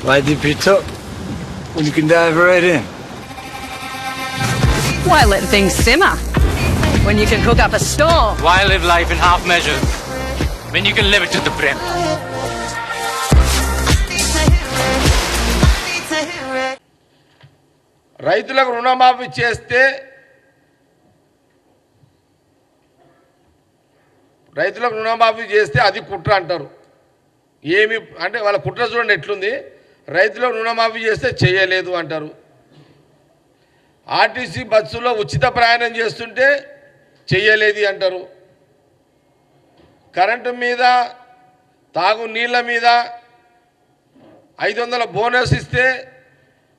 Why deep it up when you can dive right in? Why let things simmer when you can cook up a storm? Why live life in half measures when you can live it to the brim? రైతులకు రుణమాఫీ చేస్తే అది కుట్ర అంటారు. ఏమి అంటే వాళ్ళ కుట్ర చూడండి ఎట్లుంది. రైతులకు రుణమాఫీ చేస్తే చేయలేదు అంటారు. ఆర్టీసీ బస్సులో ఉచిత ప్రయాణం చేస్తుంటే చేయలేదు అంటారు. కరెంటు మీద తాగు నీళ్ళ మీద 500 బోనస్ ఇస్తే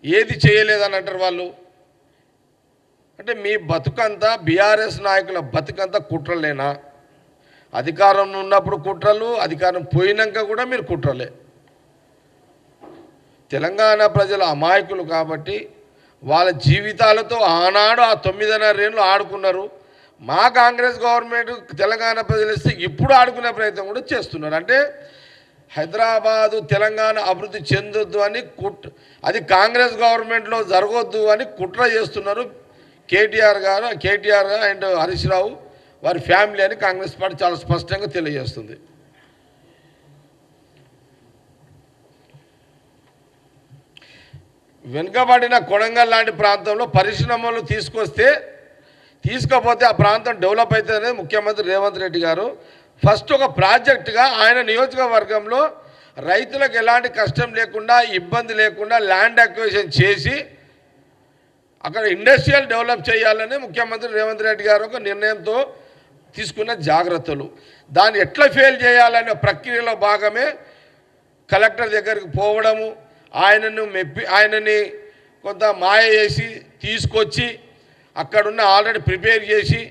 ఏది చేయలేదని అంటారు వాళ్ళు. అంటే మీ బతుకంతా బీఆర్ఎస్ నాయకుల బతుకంతా కుట్రలేనా? అధికారం ఉన్నప్పుడు కుట్రలు, అధికారం పోయినాక కూడా మీరు కుట్రలే. తెలంగాణ ప్రజల అమాయకులు కాబట్టి వాళ్ళ జీవితాలతో ఆనాడు ఆ 9.5 ఏళ్ళు ఆడుకున్నారు. మా కాంగ్రెస్ గవర్నమెంట్ తెలంగాణ ప్రజలు ఇస్తే ఇప్పుడు ఆడుకునే ప్రయత్నం కూడా చేస్తున్నారు. అంటే హైదరాబాదు తెలంగాణ అభివృద్ధి చెందొద్దు అని అది కాంగ్రెస్ గవర్నమెంట్లో జరగొద్దు అని కుట్ర చేస్తున్నారు కేటీఆర్ గారు అండ్ హరీష్ రావు వారి ఫ్యామిలీ అని కాంగ్రెస్ పార్టీ చాలా స్పష్టంగా తెలియజేస్తుంది. వెనుకబడిన కొడంగల్ లాంటి ప్రాంతంలో పరిశ్రమలు తీసుకపోతే ఆ ప్రాంతం డెవలప్ అవుతుందనేది ముఖ్యమంత్రి రేవంత్ రెడ్డి గారు ఫస్ట్ ఒక ప్రాజెక్టుగా ఆయన నియోజకవర్గంలో రైతులకు ఎలాంటి కష్టం లేకుండా, ఇబ్బంది లేకుండా ల్యాండ్ అక్విజిషన్ చేసి అక్కడ ఇండస్ట్రియల్ డెవలప్ చేయాలని ముఖ్యమంత్రి రేవంత్ రెడ్డి గారు ఒక నిర్ణయంతో తీసుకున్న జాగ్రత్తలు. దాన్ని ఎట్లా ఫెయిల్ చేయాలనే ప్రక్రియలో భాగమే కలెక్టర్ దగ్గరికి పోవడము, ఆయనని కొంత మాయ చేసి తీసుకొచ్చి అక్కడున్న ఆల్రెడీ ప్రిపేర్ చేసి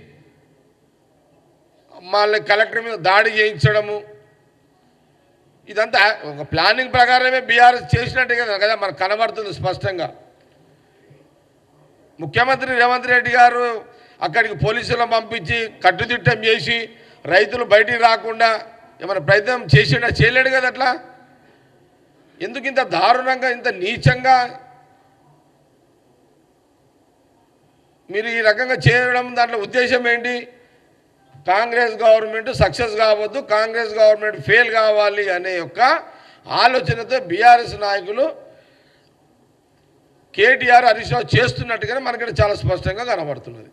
మళ్ళీ కలెక్టర్ మీద దాడి చేయించడము, ఇదంతా ఒక ప్లానింగ్ ప్రకారమే బీఆర్ఎస్ చేసినట్టే కదా మనకు కనబడుతుంది స్పష్టంగా. ముఖ్యమంత్రి రేవంత్ రెడ్డి గారు అక్కడికి పోలీసులను పంపించి కట్టుదిట్టం చేసి రైతులు బయటికి రాకుండా ఏమైనా ప్రయత్నం చేయలేడు కదా. అట్లా ఎందుకు ఇంత దారుణంగా, ఇంత నీచంగా మీరు ఈ రకంగా చేయడం? దాంట్లో ఉద్దేశం ఏంటి? కాంగ్రెస్ గవర్నమెంట్ సక్సెస్ కావద్దు, కాంగ్రెస్ గవర్నమెంట్ ఫెయిల్ కావాలి అనే యొక్క ఆలోచనతో బీఆర్ఎస్ నాయకులు కేటీఆర్ హరీష్ రావు చేస్తున్నట్టుగానే మనకి చాలా స్పష్టంగా కనబడుతున్నది.